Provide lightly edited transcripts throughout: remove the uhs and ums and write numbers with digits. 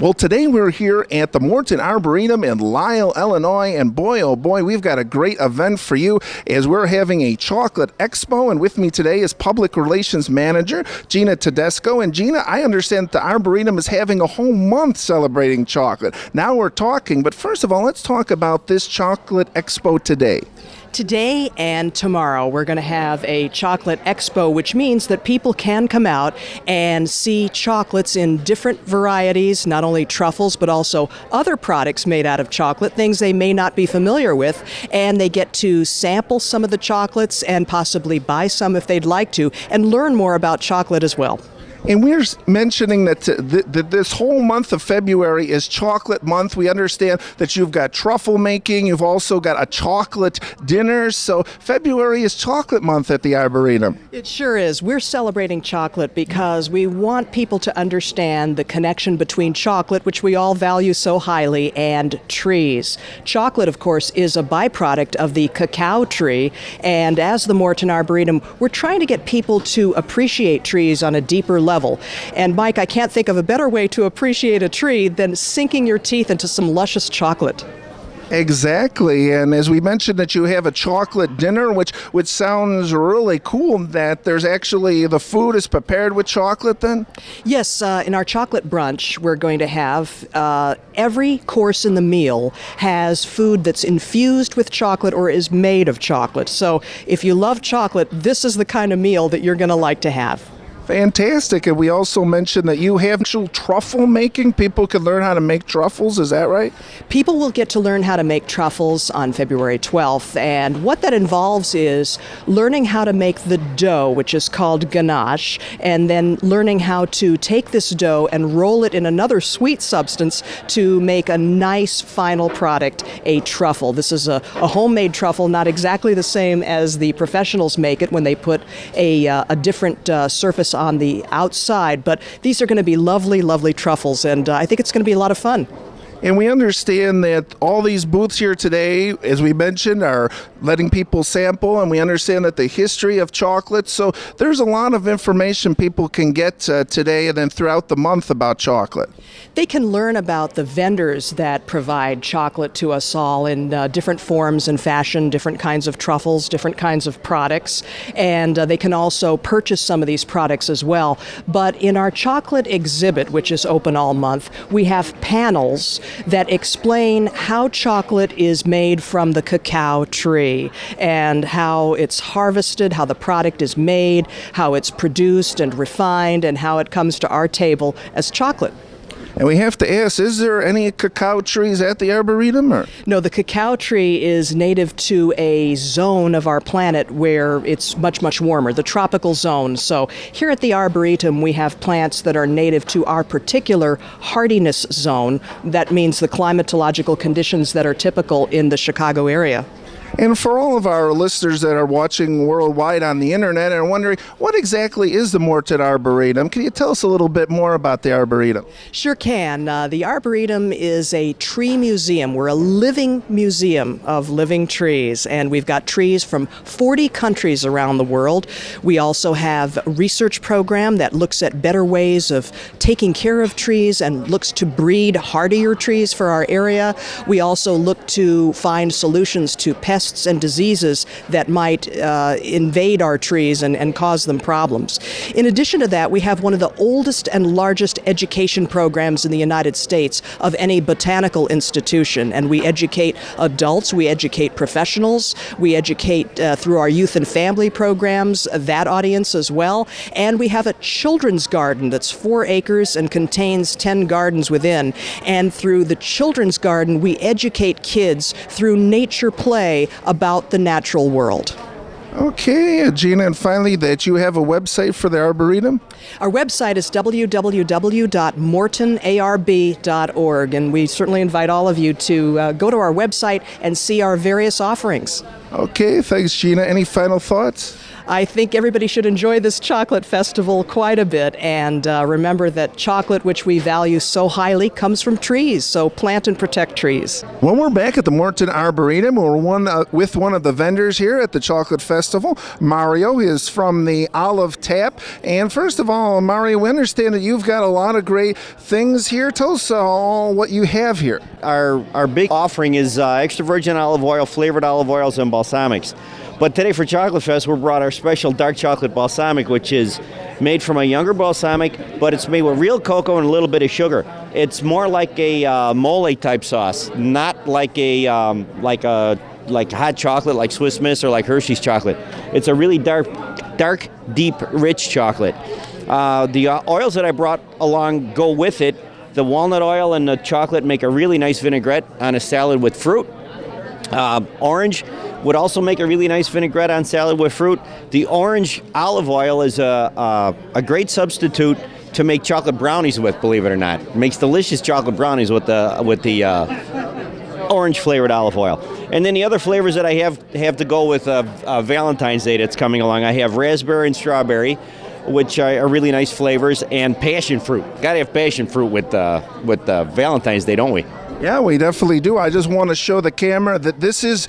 Well, today we're here at the Morton Arboretum in Lisle, Illinois, and boy, oh boy, we've got a great event for you as we're having a chocolate expo, and with me today is Public Relations Manager Gina Tedesco. And Gina, I understand the Arboretum is having a whole month celebrating chocolate. Now we're talking, but first of all, let's talk about this chocolate expo today. Today and tomorrow, we're going to have a chocolate expo, which means that people can come out and see chocolates in different varieties, not only truffles, but also other products made out of chocolate, things they may not be familiar with, and they get to sample some of the chocolates and possibly buy some if they'd like to, and learn more about chocolate as well. And we're mentioning that this whole month of February is chocolate month. We understand that you've got truffle making. You've also got a chocolate dinner. So February is chocolate month at the Arboretum. It sure is. We're celebrating chocolate because we want people to understand the connection between chocolate, which we all value so highly, and trees. Chocolate, of course, is a byproduct of the cacao tree. And as the Morton Arboretum, we're trying to get people to appreciate trees on a deeper level. And Mike, I can't think of a better way to appreciate a tree than sinking your teeth into some luscious chocolate. Exactly, and as we mentioned that you have a chocolate dinner, which sounds really cool, that there's actually the food is prepared with chocolate then? Yes, in our chocolate brunch, we're going to have every course in the meal has food that's infused with chocolate or is made of chocolate. So if you love chocolate, this is the kind of meal that you're going to like to have. Fantastic. And we also mentioned that you have actual truffle making. People can learn how to make truffles. Is that right? People will get to learn how to make truffles on February 12th. And what that involves is learning how to make the dough, which is called ganache, and then learning how to take this dough and roll it in another sweet substance to make a nice final product, a truffle. This is a homemade truffle, not exactly the same as the professionals make it when they put a different surface on the outside, but these are going to be lovely, lovely truffles, and I think it's going to be a lot of fun. And we understand that all these booths here today, as we mentioned, are letting people sample, and we understand that the history of chocolate, so there's a lot of information people can get today and then throughout the month about chocolate. They can learn about the vendors that provide chocolate to us all in different forms and fashion, different kinds of truffles, different kinds of products, and they can also purchase some of these products as well. But in our chocolate exhibit, which is open all month, we have panels that explain how chocolate is made from the cacao tree and how it's harvested, how the product is made, how it's produced and refined, and how it comes to our table as chocolate. And we have to ask, is there any cacao trees at the Arboretum? Or? No, the cacao tree is native to a zone of our planet where it's much, much warmer, the tropical zone. So here at the Arboretum, we have plants that are native to our particular hardiness zone. That means the climatological conditions that are typical in the Chicago area. And for all of our listeners that are watching worldwide on the internet and are wondering, what exactly is the Morton Arboretum? Can you tell us a little bit more about the Arboretum? Sure can. The Arboretum is a tree museum. We're a living museum of living trees, and we've got trees from 40 countries around the world. We also have a research program that looks at better ways of taking care of trees and looks to breed hardier trees for our area. We also look to find solutions to pests and diseases that might invade our trees and cause them problems. In addition to that, we have one of the oldest and largest education programs in the United States of any botanical institution, and we educate adults, we educate professionals, we educate through our youth and family programs, that audience as well, and we have a children's garden that's 4 acres and contains 10 gardens within, and through the children's garden we educate kids through nature play about the natural world. Okay, Gina, and finally, that you have a website for the Arboretum? Our website is www.mortonarb.org, and we certainly invite all of you to go to our website and see our various offerings. Okay, thanks, Gina. Any final thoughts? I think everybody should enjoy this chocolate festival quite a bit, and remember that chocolate, which we value so highly, comes from trees, so plant and protect trees. Well, we're back at the Morton Arboretum. We're with one of the vendors here at the Chocolate Festival. Mario is from the Olive Tap. And first of all, Mario, we understand that you've got a lot of great things here. Tell us all what you have here. Our big offering is extra virgin olive oil, flavored olive oils, and balsamics. But today for Chocolate Fest, we brought our special dark chocolate balsamic, which is made from a younger balsamic, but it's made with real cocoa and a little bit of sugar. It's more like a mole type sauce, not like a like hot chocolate, like Swiss Miss or like Hershey's chocolate. It's a really dark, deep, rich chocolate. The oils that I brought along go with it. The walnut oil and the chocolate make a really nice vinaigrette on a salad with fruit. Orange would also make a really nice vinaigrette on salad with fruit. The orange olive oil is a great substitute to make chocolate brownies with, believe it or not. It makes delicious chocolate brownies with the orange flavored olive oil. And then the other flavors that I have to go with Valentine's Day that's coming along. I have raspberry and strawberry, which are really nice flavors, and passion fruit. Got to have passion fruit with Valentine's Day, don't we? Yeah, we definitely do. I just want to show the camera that this is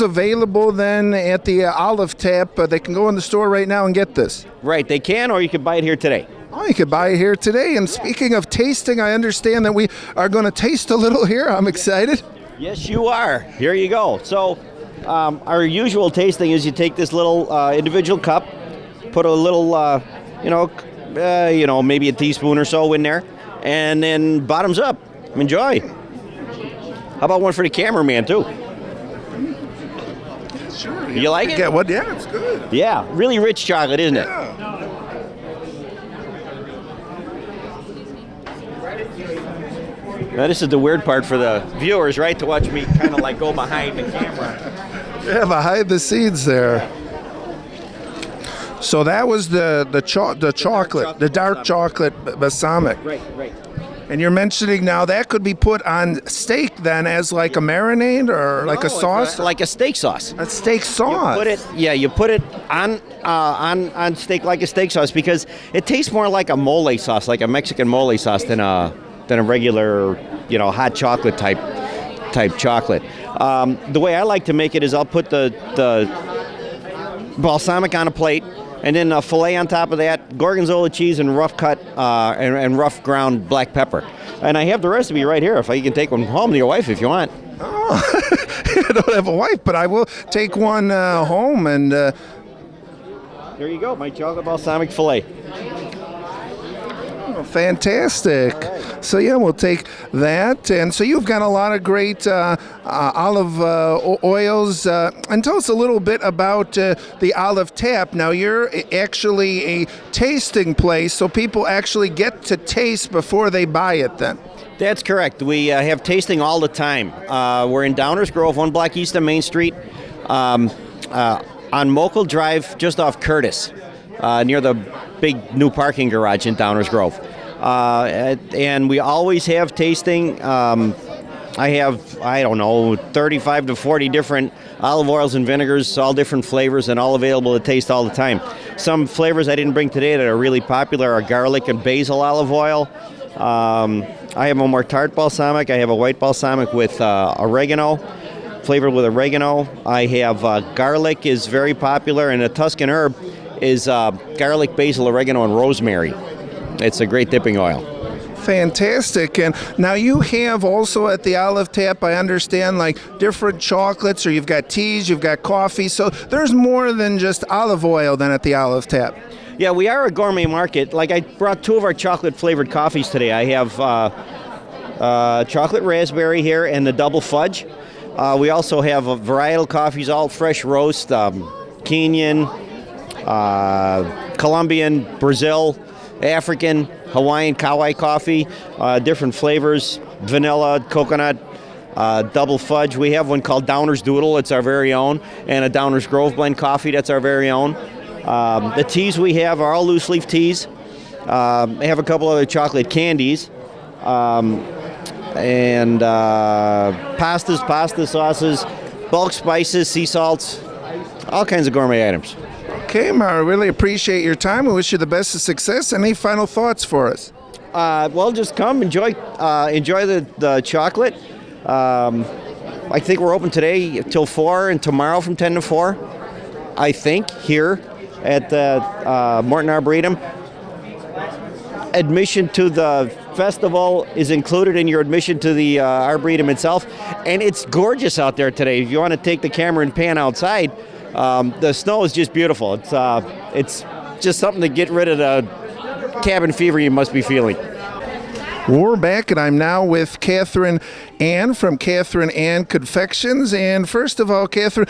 available then at the Olive Tap. They can go in the store right now and get this. Right, they can, or you can buy it here today. Oh, you could buy it here today. And speaking of tasting, I understand that we are going to taste a little here. I'm excited. Yes, you are. Here you go. So our usual tasting is you take this little individual cup, put a little, maybe a teaspoon or so in there, and then bottoms up. Enjoy. How about one for the cameraman, too? Sure. You like it? Yeah, it's good. Yeah, really rich chocolate, isn't it? Now, this is the weird part for the viewers, right? To watch me kind of like go behind the camera. Yeah, behind the scenes there. So that was the chocolate, the dark chocolate balsamic. Right. And you're mentioning now that could be put on steak then as like a marinade or like a sauce? Like a steak sauce. A steak sauce. You put it on steak like a steak sauce because it tastes more like a mole sauce, like a Mexican mole sauce than a regular, hot chocolate type chocolate. The way I like to make it is I'll put the balsamic on a plate, and then a filet on top of that, gorgonzola cheese and rough cut and rough ground black pepper. And I have the recipe right here. If you can take one home to your wife if you want. Oh, I don't have a wife, but I will take one home. And there you go, my chocolate balsamic filet. Oh, fantastic. Right. So yeah, we'll take that. And so you've got a lot of great olive oils. And tell us a little bit about the Olive Tap. Now you're actually a tasting place, so people actually get to taste before they buy it then. That's correct. We have tasting all the time. We're in Downers Grove, 1 block east of Main Street, on Mokel Drive, just off Curtis, near the big new parking garage in Downers Grove. And we always have tasting. I have, 35 to 40 different olive oils and vinegars, all different flavors, and all available to taste all the time. Some flavors I didn't bring today that are really popular are garlic and basil olive oil. I have a more tart balsamic. I have a white balsamic with oregano, flavored with oregano. I have garlic is very popular, and a Tuscan herb is garlic, basil, oregano, and rosemary. It's a great dipping oil. Fantastic. And now you have also at the Olive Tap, I understand, like different chocolates, or you've got teas, you've got coffee. So there's more than just olive oil then at the Olive Tap. Yeah, we are a gourmet market. Like I brought 2 of our chocolate flavored coffees today. I have chocolate raspberry here and the double fudge. We also have varietal coffees, all fresh roast, Kenyan, Colombian, Brazil, African, Hawaiian, Kauai coffee, different flavors, vanilla, coconut, double fudge. We have one called Downers Doodle, it's our very own, and a Downers Grove blend coffee, that's our very own. The teas we have are all loose leaf teas. I have a couple other chocolate candies, and pastas, pasta sauces, bulk spices, sea salts, all kinds of gourmet items. Okay, Mara, really appreciate your time. We wish you the best of success. Any final thoughts for us? Well, just come enjoy the chocolate. I think we're open today till 4 and tomorrow from 10 to 4. I think here at the Morton Arboretum. Admission to the festival is included in your admission to the Arboretum itself, and it's gorgeous out there today. If you want to take the camera and pan outside, the snow is just beautiful. It's just something to get rid of the cabin fever you must be feeling. We're back, and I'm now with Catherine Ann from Catherine Ann Confections. And first of all, Catherine,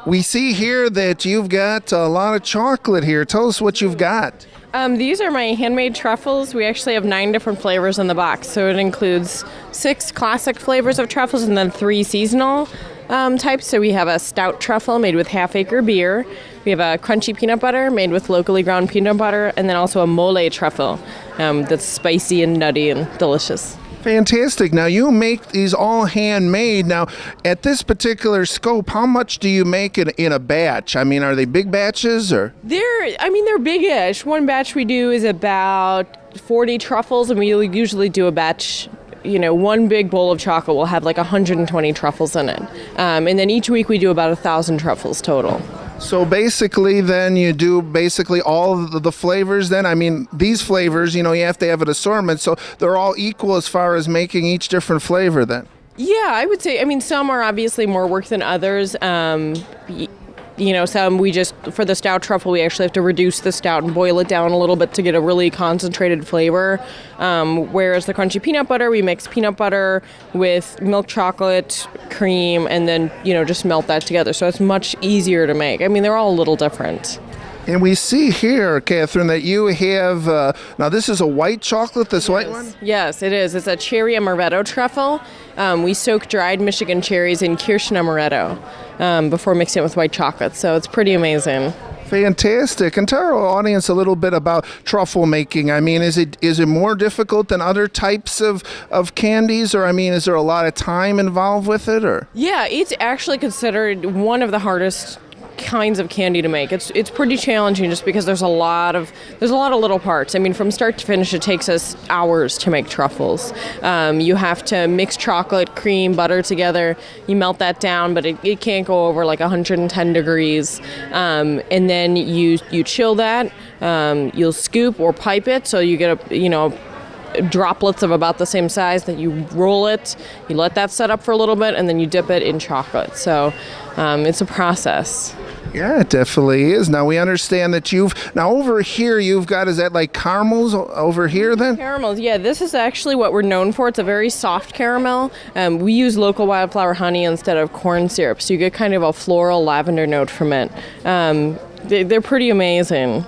we see here that you've got a lot of chocolate here. Tell us what you've got. These are my handmade truffles. We actually have 9 different flavors in the box. So it includes 6 classic flavors of truffles and then 3 seasonal types. So we have a stout truffle made with half-acre beer. We have a crunchy peanut butter made with locally ground peanut butter, and then also a mole truffle that's spicy and nutty and delicious. Fantastic. Now, you make these all handmade. Now, at this particular scope, how much do you make in a batch? I mean, are they big batches or? They're big-ish. One batch we do is about 40 truffles, and we usually do a batch. One big bowl of chocolate will have like 120 truffles in it. And then each week we do about 1,000 truffles total. So basically then you do basically all of the flavors then? I mean, these flavors, you have to have an assortment, so they're all equal as far as making each different flavor then? Yeah, I would say, some are obviously more work than others. Some for the stout truffle, we actually have to reduce the stout and boil it down a little bit to get a really concentrated flavor. Whereas the crunchy peanut butter, we mix peanut butter with milk chocolate, cream, and then, just melt that together. So it's much easier to make. They're all a little different. And we see here, Catherine, that you have, now this is a white chocolate, this white one? Yes, it is. It's a cherry amaretto truffle. We soak dried Michigan cherries in Kirschen amaretto before mixing it with white chocolate. So it's pretty amazing. Fantastic. And tell our audience a little bit about truffle making. Is it more difficult than other types of candies? Or, is there a lot of time involved with it? Or? Yeah, it's actually considered one of the hardest kinds of candy to make. It's pretty challenging just because there's a lot of little parts. From start to finish, it takes us hours to make truffles. You have to mix chocolate, cream, butter together. You melt that down, but it can't go over like 110 degrees. And then you chill that. You'll scoop or pipe it, so you get droplets of about the same size. That you roll it, you let that set up for a little bit, and then you dip it in chocolate. So it's a process. Yeah, it definitely is. Now we understand that over here you've got, is that like caramels over here then? Caramels, yeah. This is actually what we're known for. It's a very soft caramel. We use local wildflower honey instead of corn syrup, so you get kind of a floral lavender note from it. They're pretty amazing.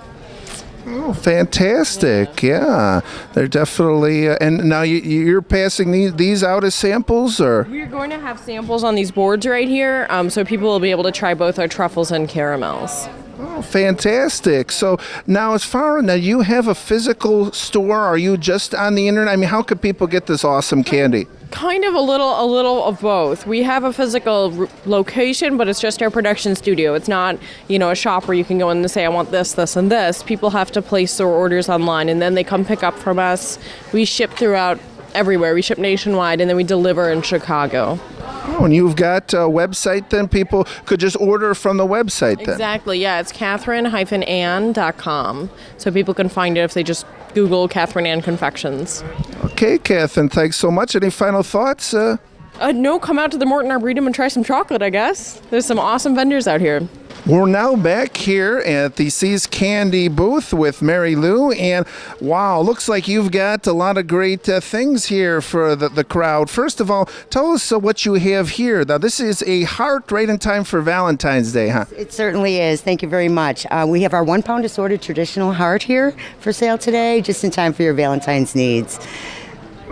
Oh, fantastic. Yeah. They're definitely, and now you're passing these out as samples, or? We're going to have samples on these boards right here, so people will be able to try both our truffles and caramels. Oh, fantastic. So now you have a physical store. Are you just on the internet? How could people get this awesome candy? Kind of a little of both. We have a physical location, but it's just our production studio. It's not, a shop where you can go in and say, I want this, this, and this. People have to place their orders online, and then they come pick up from us. We ship throughout everywhere. We ship nationwide, and then we deliver in Chicago. Oh, and you've got a website then? People could just order from the website then? Exactly, yeah. It's catherine-ann.com. So people can find it if they just Google Catherine Ann Confections. Okay, Catherine, thanks so much. Any final thoughts? No, come out to the Morton Arboretum and try some chocolate, I guess. There's some awesome vendors out here. We're now back here at the See's Candy booth with Mary Lou, and wow, looks like you've got a lot of great things here for the crowd. First of all, tell us what you have here. Now, this is a heart right in time for Valentine's Day, huh? It certainly is. Thank you very much. We have our 1 pound assorted traditional heart here for sale today, just in time for your Valentine's needs.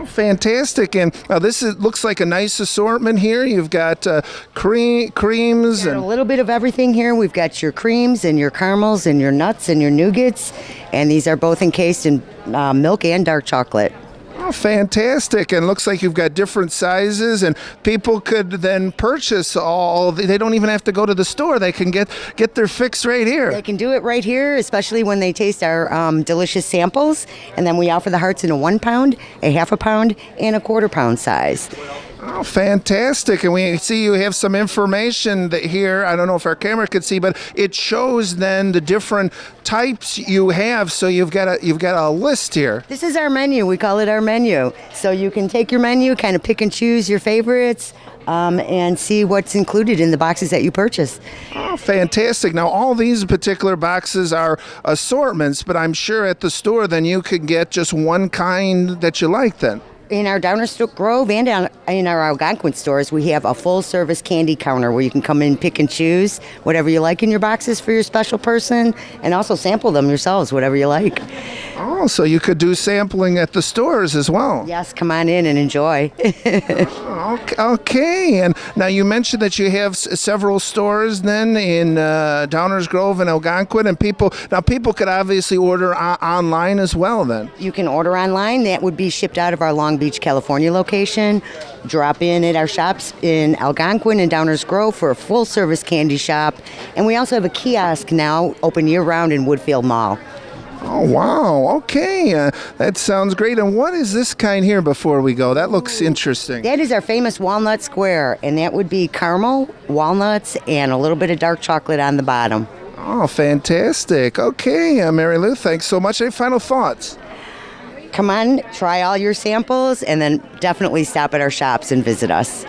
Fantastic. And this looks like a nice assortment here. You've got creams and a little bit of everything here. We've got your creams and your caramels and your nuts and your nougats, and these are both encased in milk and dark chocolate. Oh, Oh, fantastic. And looks like you've got different sizes, and people could then purchase all. They don't even have to go to the store. They can get their fix right here. They can do it right here, especially when they taste our delicious samples. And then we offer the hearts in a 1 pound, a half a pound, and a quarter pound size. Oh, fantastic. And we see you have some information here. I don't know if our camera could see, but it shows then the different types you have. So you've got a list here. This is our menu. We call it our menu. So you can take your menu, kind of pick and choose your favorites, and see what's included in the boxes that you purchase. Oh, fantastic. Now, all these particular boxes are assortments, but I'm sure at the store then you could get just one kind that you like then. In our Downers Grove and in our Algonquin stores, we have a full-service candy counter where you can come in, pick and choose whatever you like in your boxes for your special person, and also sample them yourselves, whatever you like. Oh, so you could do sampling at the stores as well. Yes, come on in and enjoy. Okay. And now you mentioned that you have several stores then in Downers Grove and Algonquin, and people could obviously order online as well then. You can order online. That would be shipped out of our Long Beach, California location. Drop in at our shops in Algonquin and Downers Grove for a full-service candy shop. And we also have a kiosk now open year-round in Woodfield Mall. Oh, wow. Okay. That sounds great. And what is this kind here before we go? That looks interesting. That is our famous walnut square, and that would be caramel, walnuts, and a little bit of dark chocolate on the bottom. Oh, fantastic. Okay, Mary Lou, thanks so much. Any final thoughts? Come on, try all your samples, and then definitely stop at our shops and visit us.